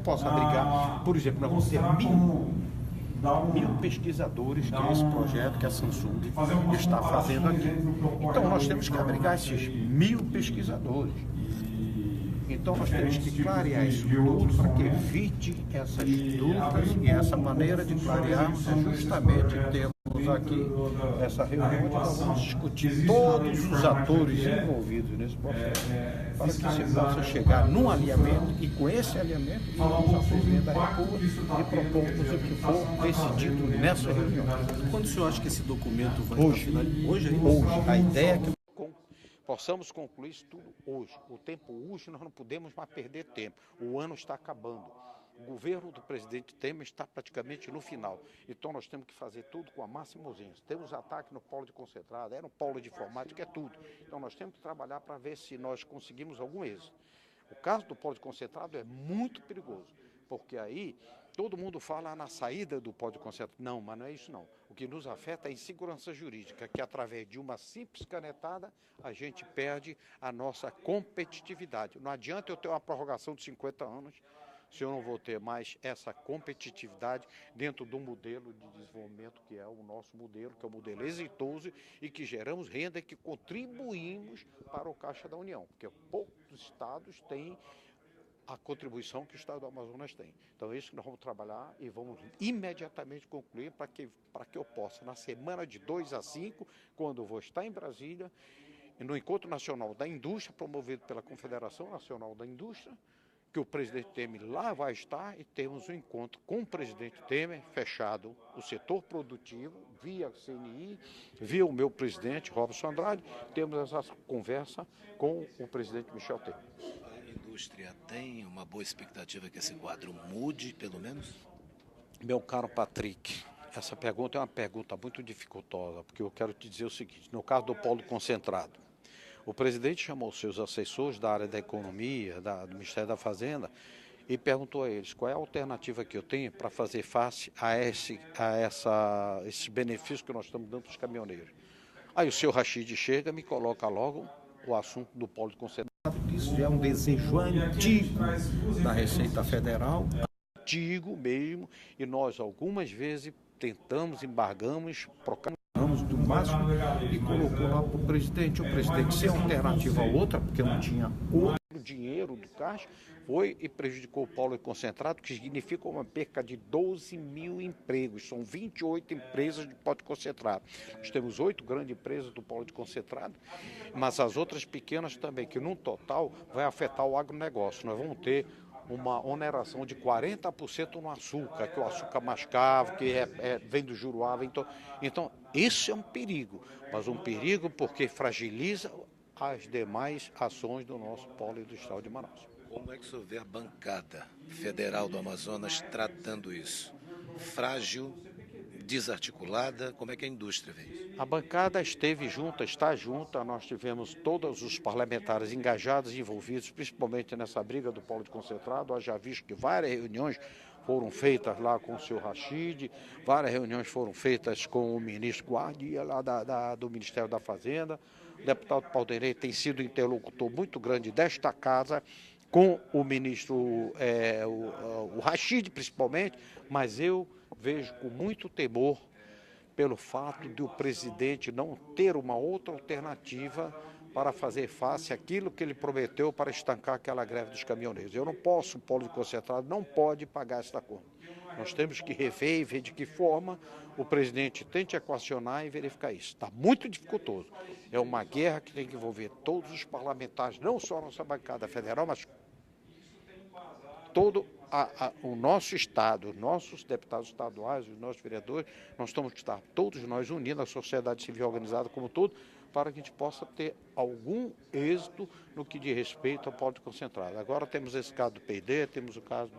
posso abrigar, por exemplo, nós vamos ter mil pesquisadores, que é esse projeto que a Samsung está fazendo aqui. Então nós temos que abrigar esses 1000 pesquisadores. Então nós temos que clarear isso tudo para que evite essas dúvidas, e essa maneira de clarear é justamente termos aqui essa reunião onde nós vamos discutir todos os atores envolvidos nesse processo para que se possa chegar num alinhamento, e com esse alinhamento vamos à presidente da República e propomos o que for decidido nessa reunião. Quando o senhor acha que esse documento vai Hoje. estar finalizado? Hoje ainda? Hoje, a ideia é que possamos concluir isso tudo hoje. O tempo urge, nós não podemos mais perder tempo. O ano está acabando. O governo do presidente Temer está praticamente no final. Então nós temos que fazer tudo com a máxima urgência. Temos ataque no polo de concentrado, no polo de informática, é tudo. Então nós temos que trabalhar para ver se nós conseguimos algum êxito. O caso do polo de concentrado é muito perigoso, porque aí todo mundo fala na saída do polo de concentrado. Não, mas não é isso não. O que nos afeta é a insegurança jurídica, que através de uma simples canetada a gente perde a nossa competitividade. Não adianta eu ter uma prorrogação de 50 anos se eu não vou ter mais essa competitividade dentro do modelo de desenvolvimento que é o nosso modelo, que é o modelo exitoso e que geramos renda e que contribuímos para o Caixa da União, porque poucos estados têm a contribuição que o estado do Amazonas tem. Então é isso que nós vamos trabalhar e vamos imediatamente concluir para que eu possa, na semana de 2 a 5, quando eu vou estar em Brasília, no Encontro Nacional da Indústria, promovido pela Confederação Nacional da Indústria, que o presidente Temer lá vai estar, e temos um encontro com o presidente Temer, fechado o setor produtivo, via CNI, via o meu presidente, Robson Andrade, temos essa conversa com o presidente Michel Temer. A indústria tem uma boa expectativa que esse quadro mude, pelo menos? Meu caro Patrick, essa pergunta é uma pergunta muito dificultosa, porque eu quero te dizer o seguinte: no caso do polo concentrado, o presidente chamou seus assessores da área da economia, do Ministério da Fazenda, e perguntou a eles qual é a alternativa que eu tenho para fazer face a esses benefícios que nós estamos dando para os caminhoneiros. Aí o senhor Rachid chega e me coloca logo o assunto do polo concentrado. Isso é um desejo antigo da Receita Federal, antigo mesmo, e nós algumas vezes tentamos, embargamos, procuramos do máximo e colocou lá para o presidente sem alternativa a outra, porque não tinha outro dinheiro do caixa, foi e prejudicou o polo concentrado, que significa uma perca de 12.000 empregos, são 28 empresas de polo de concentrado. Nós temos 8 grandes empresas do polo de concentrado, mas as outras pequenas também, que no total vai afetar o agronegócio. Nós vamos ter uma oneração de 40% no açúcar, que é o açúcar mascavo, que vem do Juruá. Então, isso é um perigo, mas um perigo porque fragiliza as demais ações do nosso polo industrial de Manaus. Como é que o senhor vê a bancada federal do Amazonas tratando isso? Frágil, desarticulada, como é que a indústria vê isso? A bancada esteve junta, está junta, nós tivemos todos os parlamentares engajados e envolvidos, principalmente nessa briga do polo de concentrado. Eu já visto que várias reuniões foram feitas lá com o senhor Rachid, várias reuniões foram feitas com o ministro Guardia, lá do Ministério da Fazenda. O deputado Paulo tem sido interlocutor muito grande desta casa, com o ministro, o Rachid principalmente, mas eu vejo com muito temor pelo fato de o presidente não ter uma outra alternativa para fazer face àquilo que ele prometeu para estancar aquela greve dos caminhoneiros. O polo de concentrado não pode pagar esta conta. Nós temos que rever e ver de que forma o presidente tente equacionar e verificar isso. Está muito dificultoso. É uma guerra que tem que envolver todos os parlamentares, não só a nossa bancada federal, mas todo o nosso Estado, os nossos deputados estaduais, os nossos vereadores. Nós temos que estar todos nós unindo a sociedade civil organizada como todo, para que a gente possa ter algum êxito no que diz respeito ao polo de concentrado. Agora temos esse caso do PD, temos o caso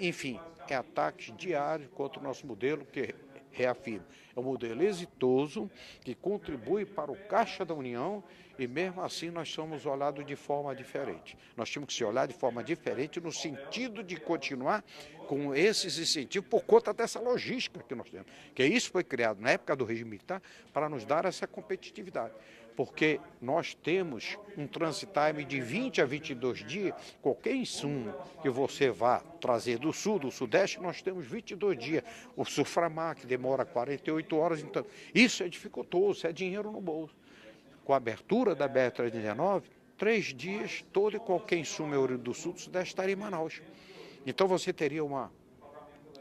enfim, é ataques diários contra o nosso modelo, que reafirmo, é um modelo exitoso, que contribui para o Caixa da União, e mesmo assim nós somos olhados de forma diferente. Nós temos que se olhar de forma diferente no sentido de continuar com esses incentivos por conta dessa logística que nós temos. Que isso foi criado na época do regime militar para nos dar essa competitividade. porque nós temos um transit time de 20 a 22 dias. Qualquer insumo que você vá trazer do sul, do sudeste, nós temos 22 dias. O Suframar, que demora 48 horas, então isso é dificultoso, é dinheiro no bolso. Com a abertura da BR-319, 3 dias, todo e qualquer insumo oriundo do sul, do sudeste estaria em Manaus. Então você teria uma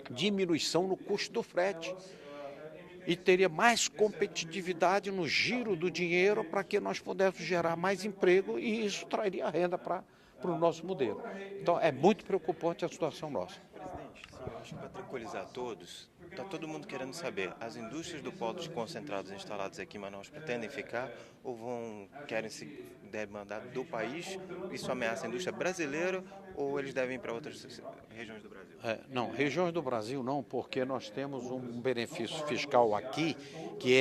diminuição no custo do frete e teria mais competitividade no giro do dinheiro para que nós pudéssemos gerar mais emprego e isso traria renda para o nosso modelo. Então é muito preocupante a situação nossa. Presidente, sim, eu acho que para tranquilizar todos, está todo mundo querendo saber, as indústrias do polo de concentrados instaladas aqui em Manaus pretendem ficar ou querem se demandar do país? Isso ameaça a indústria brasileira ou eles devem ir para outras regiões do Brasil? Não, regiões do Brasil não, porque nós temos um benefício fiscal aqui que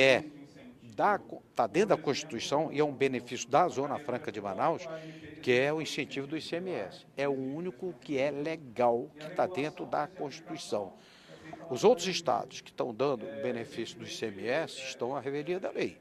está dentro da Constituição e é um benefício da Zona Franca de Manaus, que é o incentivo do ICMS. É o único que é legal, que está dentro da Constituição. Os outros estados que estão dando o benefício do ICMS estão à revelia da lei.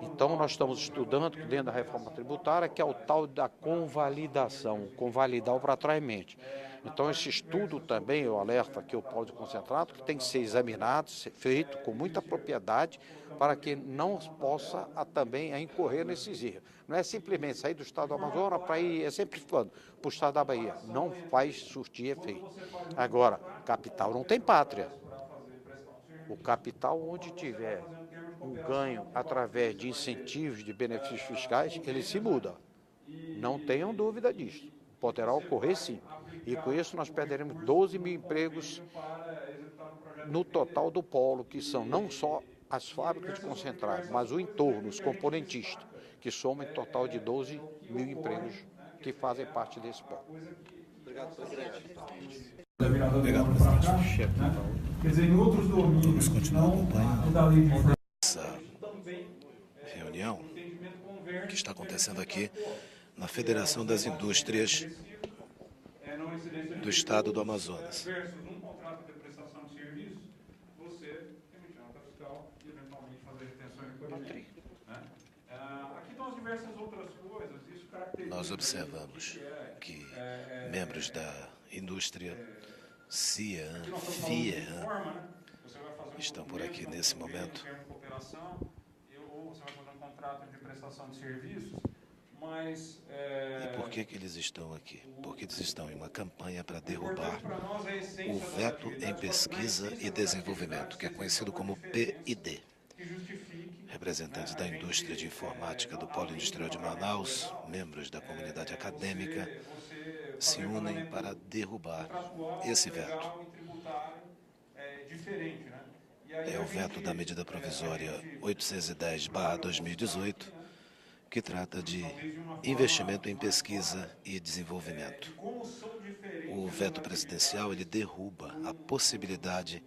Então, nós estamos estudando dentro da reforma tributária, que é o tal da convalidação, convalidar obrigatoriamente. Então, esse estudo também, eu alerto aqui o polo de concentrado, que tem que ser examinado, ser feito com muita propriedade, para que não possa também incorrer nesses erros. Não é simplesmente sair do estado do Amazonas para ir, exemplificando, para o estado da Bahia. Não vai surtir efeito. Agora, capital não tem pátria. O capital, onde tiver um ganho através de incentivos, de benefícios fiscais, ele se muda. Não tenham dúvida disso. Poderá ocorrer sim. E com isso nós perderemos 12 mil empregos no total do polo, que são não só as fábricas de concentrado, mas o entorno, os componentistas, que somam em total de 12 mil empregos que fazem parte desse polo. Obrigado, presidente. Obrigado, presidente. Quer dizer, em outros domínios, vamos continuar acompanhando essa reunião que está acontecendo aqui na Federação das Indústrias do Estado do Amazonas. Um contrato de prestação de serviço, você emitir nota fiscal e eventualmente fazer retenção e recolhimento. Aqui estão as diversas outras coisas, isso caracteriza... Nós observamos que membros da indústria, CIAN, FIAN, estão por aqui nesse momento. Ou você vai fazer um contrato de prestação de serviços, mas... E por que eles estão aqui? Porque eles estão em uma campanha para derrubar o veto em pesquisa e desenvolvimento, que é conhecido como PID. Representantes da indústria de informática do Polo Industrial de Manaus, membros da comunidade acadêmica, se unem para derrubar esse veto. É o veto da medida provisória 810/2018, que trata de investimento em pesquisa e desenvolvimento. O veto presidencial ele derruba a possibilidade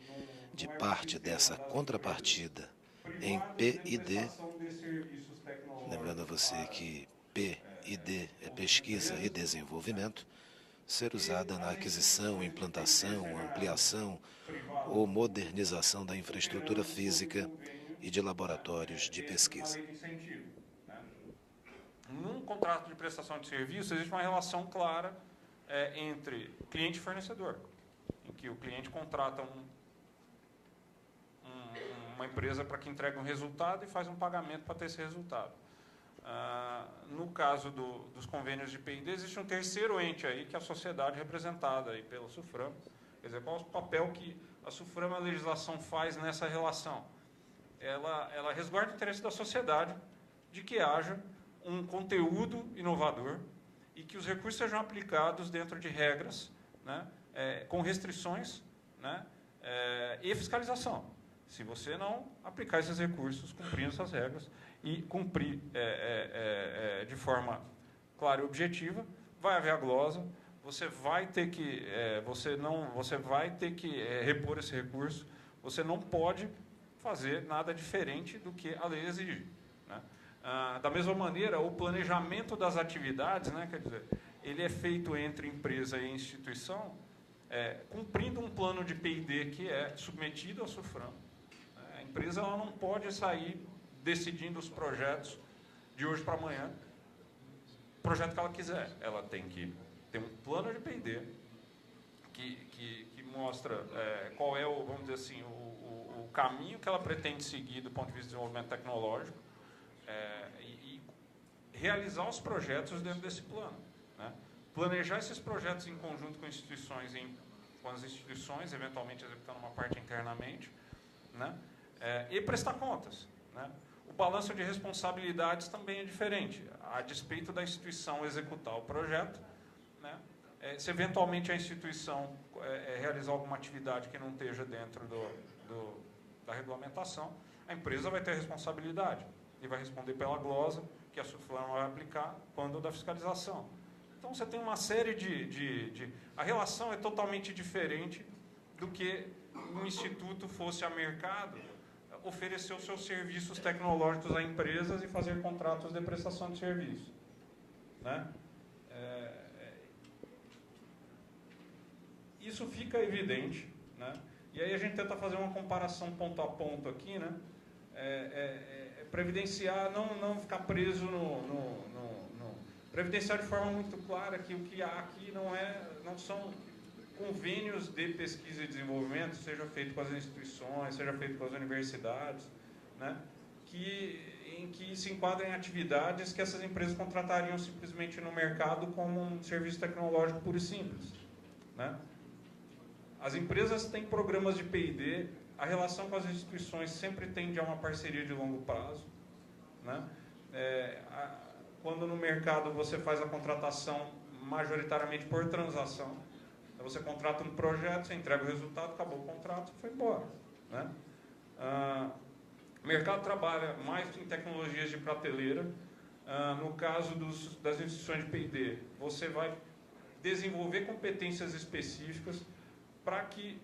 de parte dessa contrapartida em PID. Lembrando a você que PID é pesquisa e desenvolvimento, ser usada na aquisição, implantação, ampliação ou modernização da infraestrutura física e de laboratórios de pesquisa. Num contrato de prestação de serviço, existe uma relação clara entre cliente e fornecedor, em que o cliente contrata uma empresa para que entregue um resultado e faz um pagamento para ter esse resultado. No caso dos convênios de PID, existe um terceiro ente aí, que é a sociedade representada aí pela SUFRAM. Quer dizer, qual é o papel que a SUFRAM, a legislação, faz nessa relação? Ela resguarda o interesse da sociedade de que haja um conteúdo inovador e que os recursos sejam aplicados dentro de regras, com restrições, e fiscalização. Se você não aplicar esses recursos, cumprindo essas regras e cumprir de forma clara e objetiva, vai haver a glosa, você vai ter que repor esse recurso, você não pode fazer nada diferente do que a lei exige. Da mesma maneira, o planejamento das atividades, quer dizer, ele é feito entre empresa e instituição, cumprindo um plano de PID que é submetido à SUFRAM. A empresa ela não pode sair decidindo os projetos de hoje para amanhã, projeto que ela quiser. Ela tem que ter um plano de P&D que mostra qual é, vamos dizer assim, o caminho que ela pretende seguir do ponto de vista de desenvolvimento tecnológico e realizar os projetos dentro desse plano, né? Planejar esses projetos em conjunto com instituições, com as instituições, eventualmente executando uma parte internamente, né? E prestar contas, né? O balanço de responsabilidades também é diferente. A despeito da instituição executar o projeto, né? Se eventualmente a instituição realizar alguma atividade que não esteja dentro da regulamentação, a empresa vai ter responsabilidade e vai responder pela glosa que a SUFLAM vai aplicar quando da fiscalização. Então, você tem uma série a relação é totalmente diferente do que um instituto fosse a mercado oferecer os seus serviços tecnológicos a empresas e fazer contratos de prestação de serviço, né? Isso fica evidente, né? E aí a gente tenta fazer uma comparação ponto a ponto aqui, né? Para evidenciar, não ficar preso para evidenciar de forma muito clara que o que há aqui não são convênios de pesquisa e desenvolvimento, seja feito com as instituições, seja feito com as universidades, né? Em que se enquadram em atividades que essas empresas contratariam simplesmente no mercado como um serviço tecnológico puro e simples, né? As empresas têm programas de P&D, a relação com as instituições sempre tende a uma parceria de longo prazo, né? Quando no mercado você faz a contratação majoritariamente por transação, você contrata um projeto, você entrega o resultado, acabou o contrato, foi embora, né? O mercado trabalha mais em tecnologias de prateleira. No caso das instituições de P&D, você vai desenvolver competências específicas para que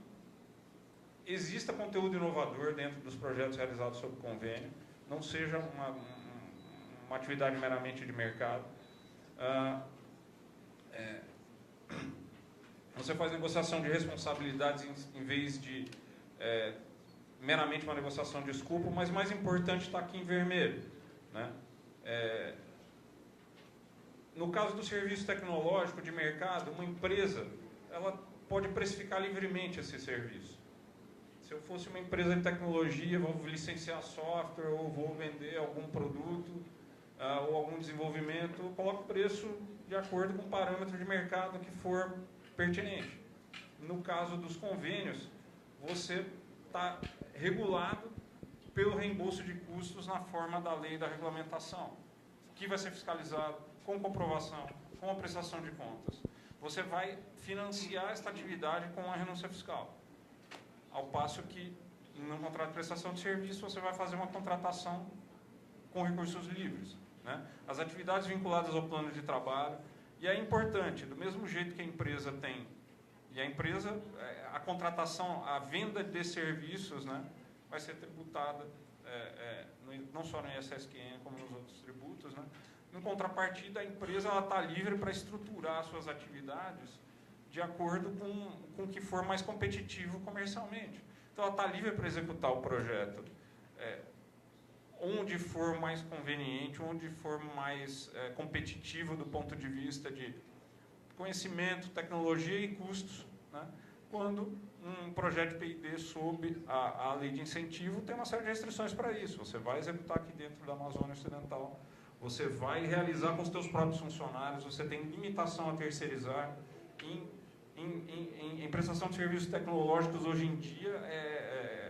exista conteúdo inovador dentro dos projetos realizados sob convênio, não seja uma atividade meramente de mercado. Você faz negociação de responsabilidades em vez de meramente uma negociação de escopo, mas mais importante está aqui em vermelho, né? No caso do serviço tecnológico de mercado, uma empresa ela pode precificar livremente esse serviço. Se eu fosse uma empresa de tecnologia, vou licenciar software ou vou vender algum produto ou algum desenvolvimento, eu coloco o preço de acordo com o parâmetro de mercado que for pertinente. No caso dos convênios, você está regulado pelo reembolso de custos na forma da lei da regulamentação, que vai ser fiscalizado com comprovação, com a prestação de contas. Você vai financiar esta atividade com a renúncia fiscal. Ao passo que, no contrato de prestação de serviço, você vai fazer uma contratação com recursos livres, né? As atividades vinculadas ao plano de trabalho. E é importante, do mesmo jeito que a empresa tem, e a empresa, a contratação, a venda de serviços, né, vai ser tributada, não só no ISSQN, como nos outros tributos, né? Em contrapartida, a empresa está livre para estruturar suas atividades de acordo com o que for mais competitivo comercialmente. Então, ela está livre para executar o projeto onde for mais conveniente, onde for mais competitivo do ponto de vista de conhecimento, tecnologia e custos, né? Quando um projeto de P&D sob a lei de incentivo tem uma série de restrições para isso. Você vai executar aqui dentro da Amazônia Ocidental, você vai realizar com os seus próprios funcionários, você tem limitação a terceirizar. Em prestação de serviços tecnológicos, hoje em dia,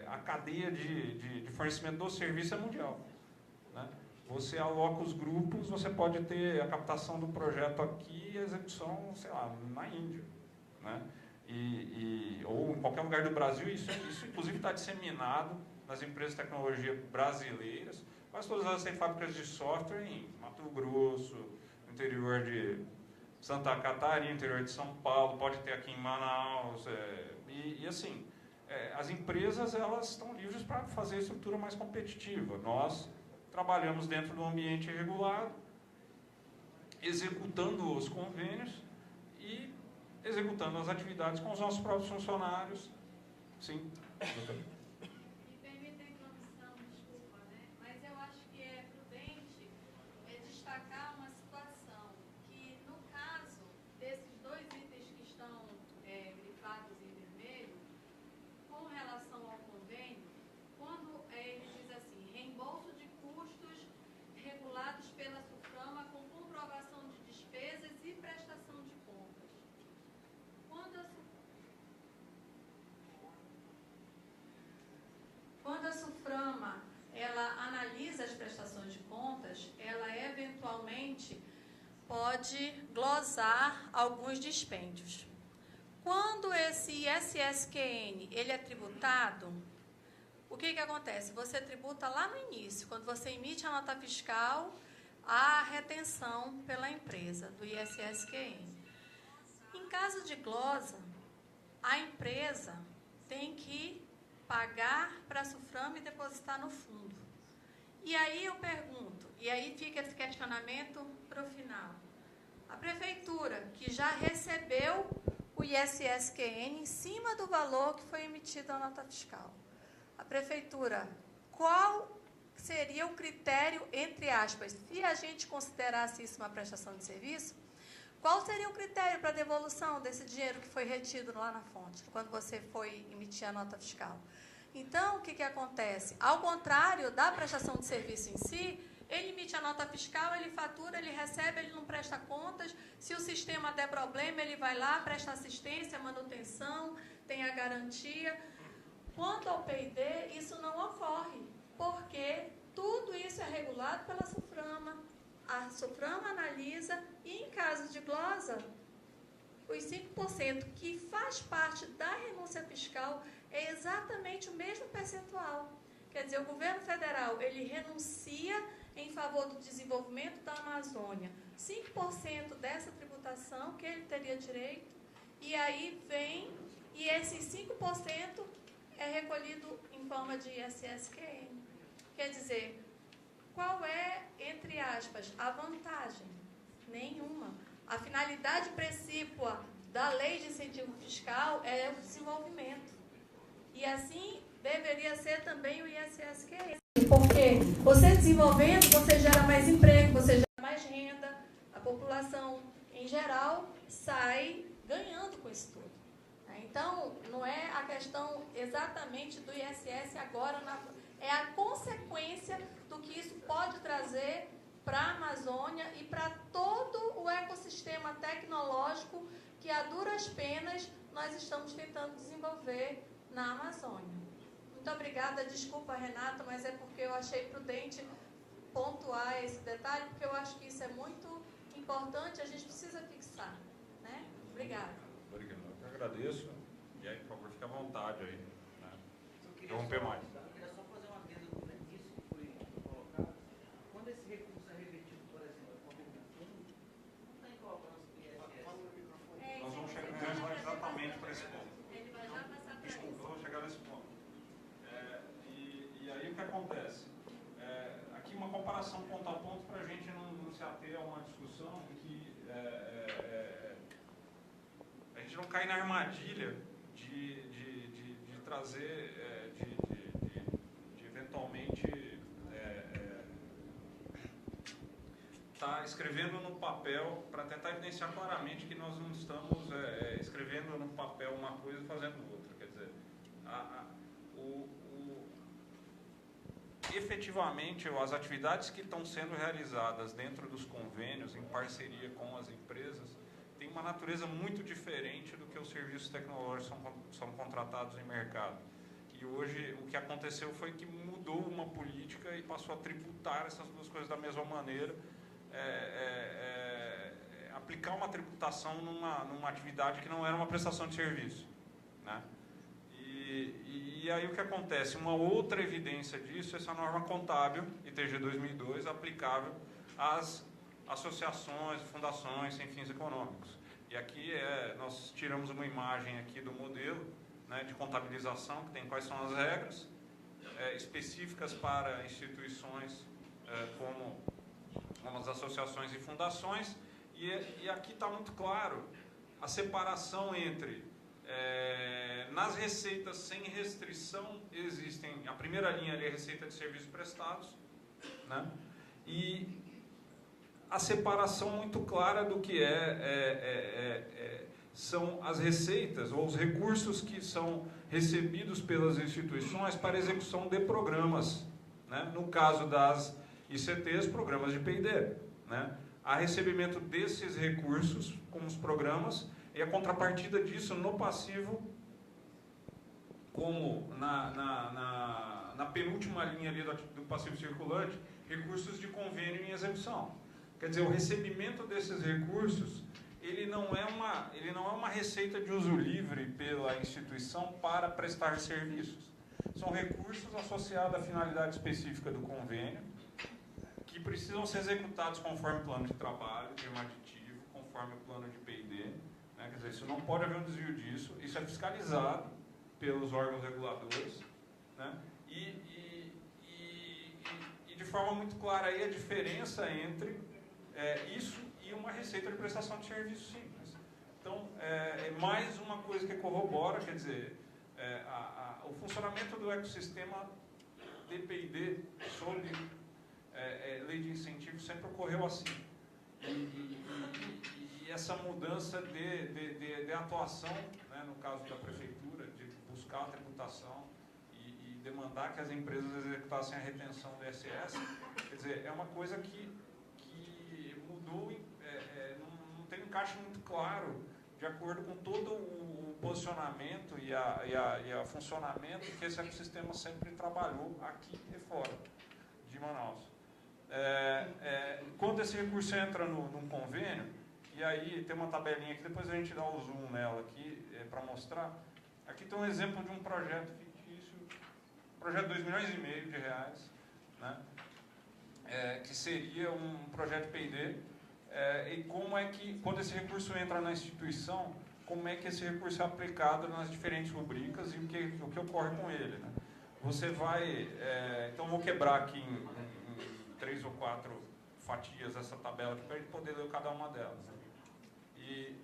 a cadeia de fornecimento do serviço é mundial, né? Você aloca os grupos, você pode ter a captação do projeto aqui e a execução, sei lá, na Índia, né? Ou em qualquer lugar do Brasil. Isso inclusive está disseminado nas empresas de tecnologia brasileiras. Quase todas elas têm fábricas de software em Mato Grosso, no interior de Santa Catarina, interior de São Paulo, pode ter aqui em Manaus. Assim, as empresas elas estão livres para fazer a estrutura mais competitiva. Nós trabalhamos dentro do ambiente regulado, executando os convênios e executando as atividades com os nossos próprios funcionários. Sim, doutor. Me permita a introdução, desculpa, né? Mas eu acho pode glosar alguns dispêndios. Quando esse ISSQN ele é tributado, o que acontece? Você tributa lá no início, quando você emite a nota fiscal, a retenção pela empresa do ISSQN. Em caso de glosa, a empresa tem que pagar para a SUFRAM e depositar no fundo. E aí eu pergunto, e aí fica esse questionamento para o final. A prefeitura, que já recebeu o ISSQN em cima do valor que foi emitido a nota fiscal, a prefeitura, qual seria o critério, entre aspas, se a gente considerasse isso uma prestação de serviço, qual seria o critério para a devolução desse dinheiro que foi retido lá na fonte, quando você foi emitir a nota fiscal? Então, o que acontece? Ao contrário da prestação de serviço em si, ele emite a nota fiscal, ele fatura, ele recebe, ele não presta contas. Se o sistema der problema, ele vai lá, presta assistência, manutenção, tem a garantia. Quanto ao P&D, isso não ocorre, porque tudo isso é regulado pela SUFRAMA. A SUFRAMA analisa e, em caso de glosa, os 5% que faz parte da renúncia fiscal é exatamente o mesmo percentual. Quer dizer, o governo federal, ele renuncia em favor do desenvolvimento da Amazônia 5% dessa tributação que ele teria direito, e aí vem, e esses 5% é recolhido em forma de ISSQN. Quer dizer, qual é, entre aspas, a vantagem? Nenhuma. A finalidade principal da lei de incentivo fiscal é o desenvolvimento. E assim deveria ser também o ISSQN. Porque você desenvolvendo, você gera mais emprego, você gera mais renda, a população em geral sai ganhando com isso tudo. Então, não é a questão exatamente do ISS agora, é a consequência do que isso pode trazer para a Amazônia e para todo o ecossistema tecnológico que, a duras penas, nós estamos tentando desenvolver na Amazônia. Muito obrigada, desculpa, Renata, mas é porque eu achei prudente pontuar esse detalhe, porque eu acho que isso é muito importante, a gente precisa fixar, né? Obrigada. Obrigado, eu que agradeço. E aí, por favor, fique à vontade aí, né? Interromper mais. Eu queria só fazer uma adenda no início que foi colocado. Quando esse recurso é revertido, por exemplo, para o fundo, não tem cobrança do ISS. Nós vamos chegar exatamente para esse ponto. Desculpa, vamos chegar nesse ponto. E aí o que acontece? Aqui uma comparação ponto a ponto para a gente não se ater a uma discussão em que a gente não cai na armadilha de trazer, de eventualmente estar escrevendo no papel para tentar evidenciar claramente que nós não estamos escrevendo no papel uma coisa e fazendo outra. Quer dizer, efetivamente, as atividades que estão sendo realizadas dentro dos convênios, em parceria com as empresas, têm uma natureza muito diferente do que os serviços tecnológicos são contratados em mercado. E hoje, o que aconteceu foi que mudou uma política e passou a tributar essas duas coisas da mesma maneira, aplicar uma tributação numa atividade que não era uma prestação de serviço, né? E aí o que acontece? Uma outra evidência disso é essa norma contábil, ITG 2002, aplicável às associações, fundações sem fins econômicos. E aqui nós tiramos uma imagem aqui do modelo, né, de contabilização, que tem quais são as regras específicas para instituições como as associações e fundações. E aqui está muito claro a separação entre... nas receitas sem restrição existem, a primeira linha ali é a receita de serviços prestados, né? E a separação muito clara do que são as receitas ou os recursos que são recebidos pelas instituições para execução de programas, né? No caso das ICTs, programas de P&D, né? Há recebimento desses recursos como os programas e a contrapartida disso no passivo, como na penúltima linha ali do passivo circulante, recursos de convênio em execução. Quer dizer, o recebimento desses recursos, ele não é uma receita de uso livre pela instituição para prestar serviços. São recursos associados à finalidade específica do convênio, que precisam ser executados conforme o plano de trabalho, termo aditivo, conforme o plano de P&D. Né? Quer dizer, isso não pode haver um desvio disso, isso é fiscalizado pelos órgãos reguladores, né? E de forma muito clara aí a diferença entre isso e uma receita de prestação de serviço simples. Então, é mais uma coisa que corrobora, quer dizer, o funcionamento do ecossistema de P&D sob lei de incentivo sempre ocorreu assim. E essa mudança de atuação, né, no caso da prefeitura, de buscar a tributação e demandar que as empresas executassem a retenção do ISS, quer dizer, é uma coisa que mudou, não tem um encaixe muito claro de acordo com todo o posicionamento e a funcionamento que esse ecossistema sempre trabalhou aqui e fora de Manaus. Quando esse recurso entra num convênio, e aí tem uma tabelinha que depois a gente dá o zoom nela aqui para mostrar. Aqui tem um exemplo de um projeto fictício, projeto de R$2,5 milhões, né? Que seria um projeto P&D, e como é que, quando esse recurso entra na instituição, como é que esse recurso é aplicado nas diferentes rubricas e o que ocorre com ele, né? Você vai, então vou quebrar aqui em 3 ou 4 fatias essa tabela aqui para a gente poder ler cada uma delas. Né? E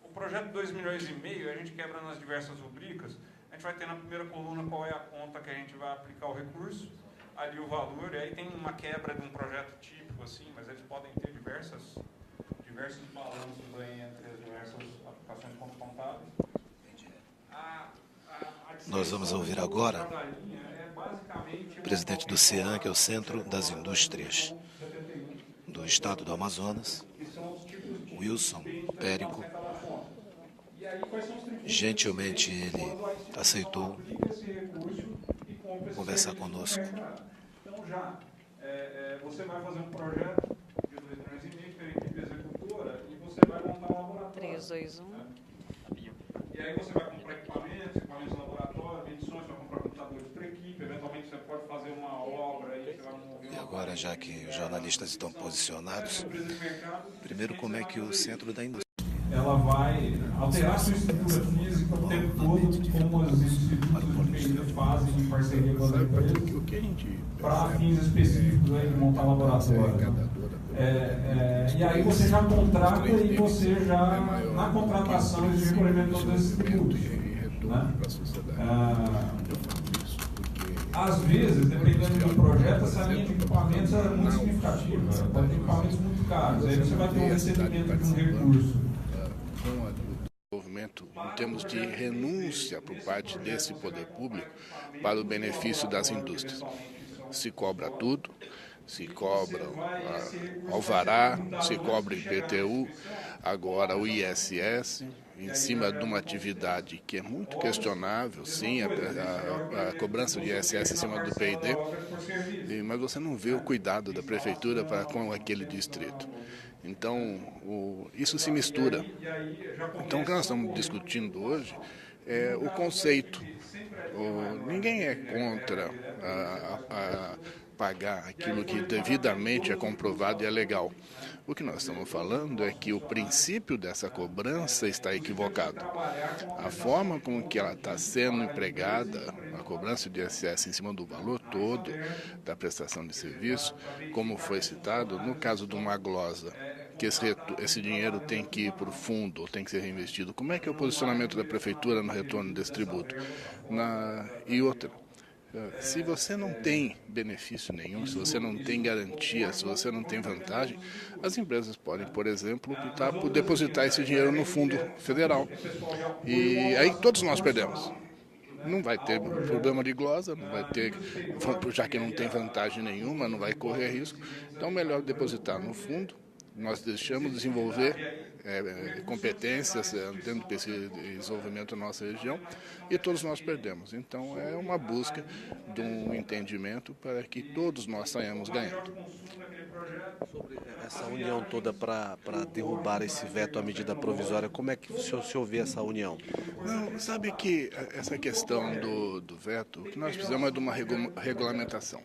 o projeto de R$2,5 milhões, a gente quebra nas diversas rubricas. A gente vai ter na primeira coluna qual é a conta que a gente vai aplicar o recurso, ali o valor, e aí tem uma quebra de um projeto típico, assim, mas eles podem ter diversos balanços aí entre as diversas aplicações contábeis. Nós vamos ouvir agora o presidente do CEAN, que é o Centro das Indústrias do Estado do Amazonas, Wilson Périco. Gentilmente ele aceitou conversar conosco. Então já, você vai fazer um projeto de R$2,5 milhões pela equipe executora e você vai montar um laboratório. 3, 2, 1. E aí você vai comprar equipamentos de laboratório, medições, vai comprar computadores para a equipe, eventualmente você pode fazer uma obra aí, você vai mover. E agora, já que os jornalistas estão posicionados, primeiro, como é que o Centro da Indústria... Ela vai alterar sua estrutura física o tempo todo, como os institutos de P&D fazem em parceria com as empresas, para fins específicos aí de montar laboratório. E aí você já contrata e você já, na contratação, exige recolhimento de todos esses tributos. Né? Às vezes, dependendo do projeto, essa linha de equipamentos é muito significativa. Pode ter equipamentos muito caros. Aí você vai ter um recebimento de um recurso. Em termos de renúncia por parte desse poder público para o benefício das indústrias. Se cobra tudo, se cobra alvará, se cobra IPTU, agora o ISS, em cima de uma atividade que é muito questionável, sim, a cobrança de ISS em cima do P&D, mas você não vê o cuidado da prefeitura para com aquele distrito. Então, isso se mistura. Então, o que nós estamos discutindo hoje é o conceito. Ninguém é contra pagar aquilo que devidamente é comprovado e é legal. O que nós estamos falando é que o princípio dessa cobrança está equivocado. A forma com que ela está sendo empregada, a cobrança de ISS em cima do valor todo da prestação de serviço, como foi citado, no caso de uma glosa, que esse dinheiro tem que ir para o fundo ou tem que ser reinvestido. Como é que é o posicionamento da prefeitura no retorno desse tributo? E outra, se você não tem benefício nenhum, se você não tem garantia, se você não tem vantagem, as empresas podem, por exemplo, optar por depositar esse dinheiro no fundo federal. E aí todos nós perdemos. Não vai ter problema de glosa, não vai ter, já que não tem vantagem nenhuma, não vai correr risco. Então, melhor depositar no fundo. Nós deixamos desenvolver competências dentro do pesquisa e desenvolvimento da nossa região e todos nós perdemos. Então, é uma busca de um entendimento para que todos nós saímos ganhando. Sobre essa união toda para derrubar esse veto à medida provisória, como é que o senhor vê essa união? Não, sabe que essa questão do veto, o que nós precisamos é de uma regulamentação.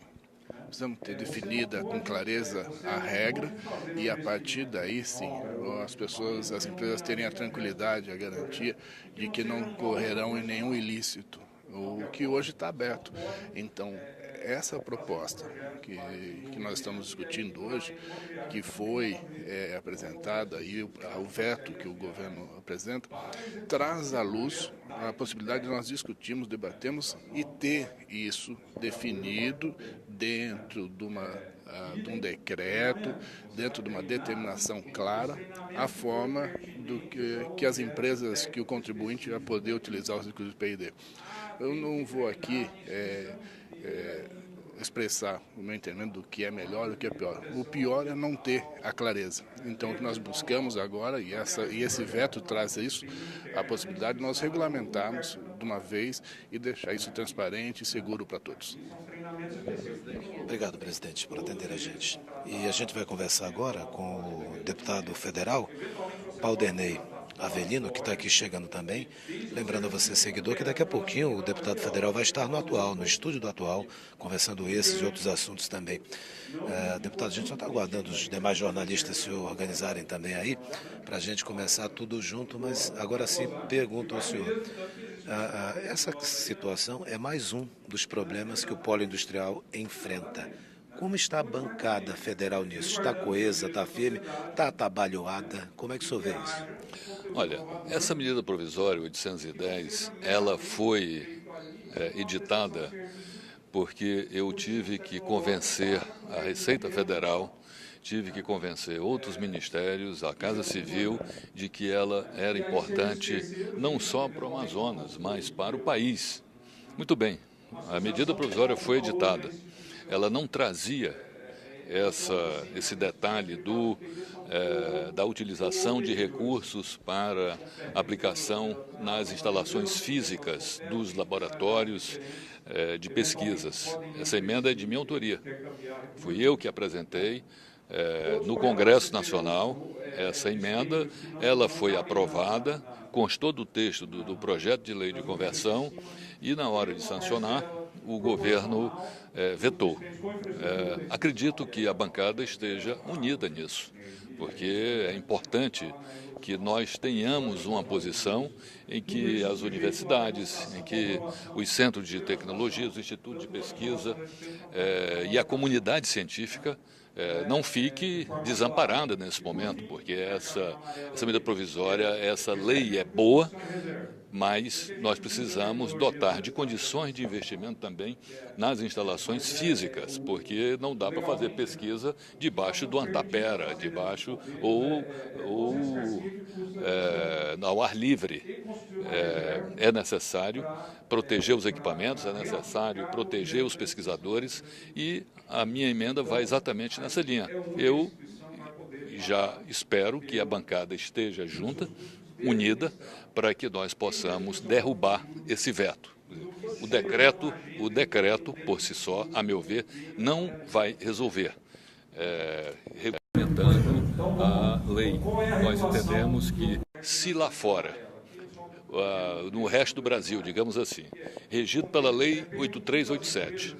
Precisamos ter definida com clareza a regra e a partir daí sim as empresas terem a tranquilidade, a garantia de que não correrão em nenhum ilícito, o que hoje está aberto. Então, essa proposta que nós estamos discutindo hoje, que foi apresentada, e o veto que o governo apresenta, traz à luz a possibilidade de nós discutirmos, debatermos e ter isso definido dentro de um decreto, dentro de uma determinação clara, a forma que as empresas, que o contribuinte vai poder utilizar os recursos do PID. Eu não vou aqui expressar o meu entendimento do que é melhor e do que é pior. O pior é não ter a clareza. Então, o que nós buscamos agora, e esse veto traz isso, a possibilidade de nós regulamentarmos de uma vez e deixar isso transparente e seguro para todos. Obrigado, presidente, por atender a gente. E a gente vai conversar agora com o deputado federal, Paulderney Avelino, que está aqui chegando também. Lembrando a você, seguidor, que daqui a pouquinho o deputado federal vai estar no estúdio do Atual, conversando esses e outros assuntos também. Deputado, a gente só está aguardando os demais jornalistas se organizarem também aí, para a gente começar tudo junto, mas agora sim pergunto ao senhor. Essa situação é mais um dos problemas que o polo industrial enfrenta. Como está a bancada federal nisso? Está coesa, está firme, está atabalhoada? Como é que o senhor vê isso? Olha, essa medida provisória 810, ela foi editada porque eu tive que convencer a Receita Federal, tive que convencer outros ministérios, a Casa Civil, de que ela era importante não só para o Amazonas, mas para o país. Muito bem, a medida provisória foi editada. Ela não trazia esse detalhe da utilização de recursos para aplicação nas instalações físicas dos laboratórios de pesquisas. Essa emenda é de minha autoria. Fui eu que apresentei no Congresso Nacional essa emenda. Ela foi aprovada, constou do texto do projeto de lei de conversão e, na hora de sancionar, o governo vetou. Acredito que a bancada esteja unida nisso, porque é importante que nós tenhamos uma posição em que as universidades, em que os centros de tecnologia, os institutos de pesquisa e a comunidade científica não fique desamparada nesse momento, porque essa medida provisória, essa lei é boa, mas nós precisamos dotar de condições de investimento também nas instalações físicas, porque não dá para fazer pesquisa debaixo do antapera, debaixo ou ao ar livre. É necessário proteger os equipamentos, é necessário proteger os pesquisadores e a minha emenda vai exatamente nessa linha. Eu já espero que a bancada esteja junta, unida, para que nós possamos derrubar esse veto. O decreto, por si só, a meu ver, não vai resolver. Regulamentando a lei, nós entendemos que se lá fora, no resto do Brasil, digamos assim, regido pela Lei 8387,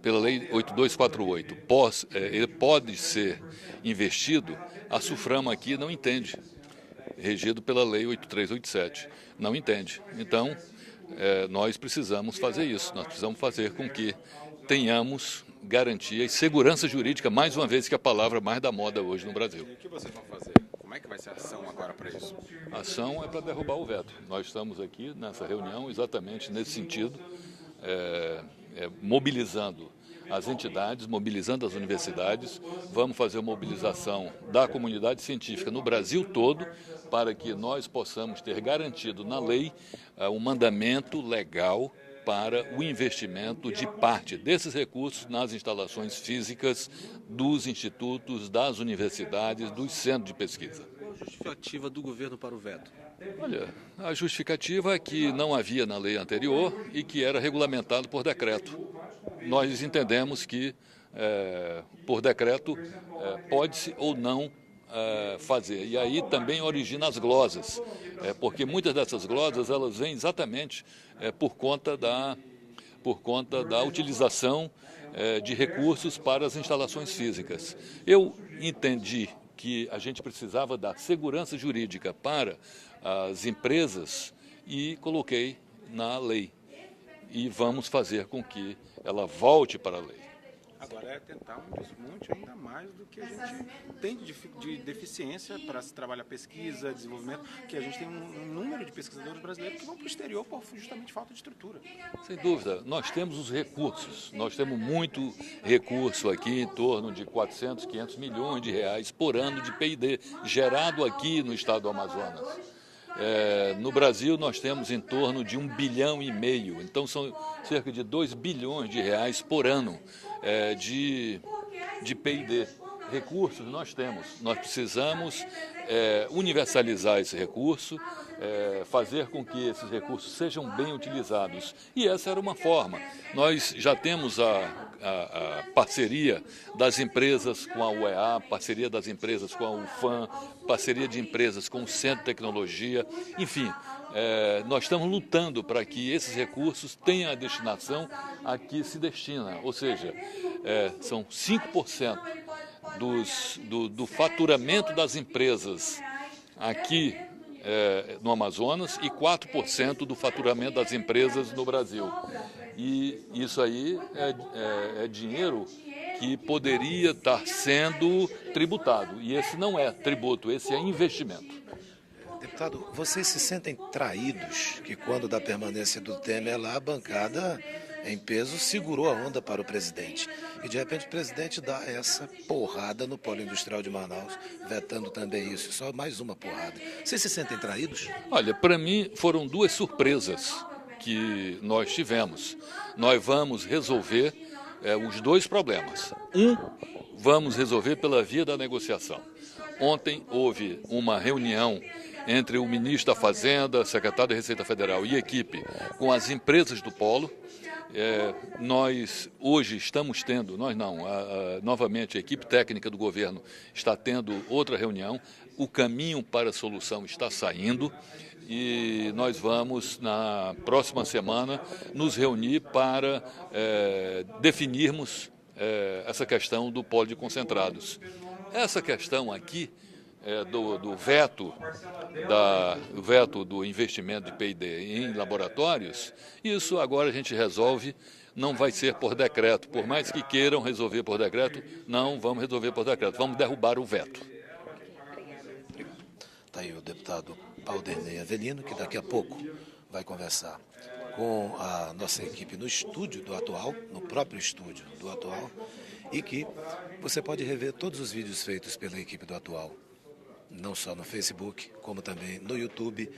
pela Lei 8248, ele pode ser investido, a SUFRAMA aqui não entende, regido pela Lei 8387, não entende. Então, nós precisamos fazer isso, nós precisamos fazer com que tenhamos garantia e segurança jurídica, mais uma vez que a palavra mais da moda hoje no Brasil. E o que vocês vão fazer? Como é que vai ser a ação agora para isso? A ação é para derrubar o veto. Nós estamos aqui nessa reunião exatamente nesse sentido, mobilizando as entidades, mobilizando as universidades. Vamos fazer uma mobilização da comunidade científica no Brasil todo para que nós possamos ter garantido na lei um mandamento legal para o investimento de parte desses recursos nas instalações físicas dos institutos, das universidades, dos centros de pesquisa. Qual a justificativa do governo para o veto? Olha, a justificativa é que não havia na lei anterior e que era regulamentado por decreto. Nós entendemos que por decreto, pode-se ou não fazer. E aí também origina as glosas, porque muitas dessas glosas elas vêm exatamente por conta da utilização de recursos para as instalações físicas. Eu entendi que a gente precisava dar segurança jurídica para as empresas e coloquei na lei. E vamos fazer com que ela volte para a lei. Agora é tentar um desmonte ainda mais do que a gente tem de deficiência para se trabalhar pesquisa, desenvolvimento, que a gente tem um número de pesquisadores brasileiros que vão para o exterior por justamente falta de estrutura. Sem dúvida, nós temos os recursos, nós temos muito recurso aqui, em torno de 400, 500 milhões de reais por ano de P&D, gerado aqui no estado do Amazonas. No Brasil nós temos em torno de 1,5 bilhão, então são cerca de 2 bilhões de reais por ano de P&D. Recursos nós temos, nós precisamos universalizar esse recurso, fazer com que esses recursos sejam bem utilizados. E essa era uma forma. Nós já temos a parceria das empresas com a UEA, parceria das empresas com a UFAM, parceria de empresas com o Centro de Tecnologia, enfim, nós estamos lutando para que esses recursos tenham a destinação a que se destina, ou seja, são 5% do faturamento das empresas aqui no Amazonas e 4% do faturamento das empresas no Brasil. E isso aí é dinheiro que poderia estar sendo tributado. E esse não é tributo, esse é investimento. Deputado, vocês se sentem traídos que quando da permanência do Temer lá, a bancada em peso segurou a onda para o presidente. E de repente o presidente dá essa porrada no polo industrial de Manaus, vetando também isso, só mais uma porrada. Vocês se sentem traídos? Olha, para mim foram duas surpresas que nós tivemos. Nós vamos resolver os dois problemas. Vamos resolver pela via da negociação. Ontem houve uma reunião entre o ministro da Fazenda, secretário da Receita Federal e equipe com as empresas do polo. Nós hoje estamos tendo, novamente a equipe técnica do governo está tendo outra reunião, o caminho para a solução está saindo e nós vamos na próxima semana nos reunir para definirmos essa questão do polo de concentrados. Essa questão aqui do veto do investimento de P&D em laboratórios, isso agora a gente resolve, não vai ser por decreto. Por mais que queiram resolver por decreto, não vamos resolver por decreto, vamos derrubar o veto. Está aí o deputado Alderney Avelino, que daqui a pouco vai conversar com a nossa equipe no estúdio do Atual, no próprio estúdio do Atual, e que você pode rever todos os vídeos feitos pela equipe do Atual, não só no Facebook, como também no YouTube,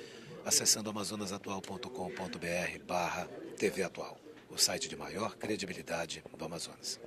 acessando amazonasatual.com.br/TV Atual, o site de maior credibilidade do Amazonas.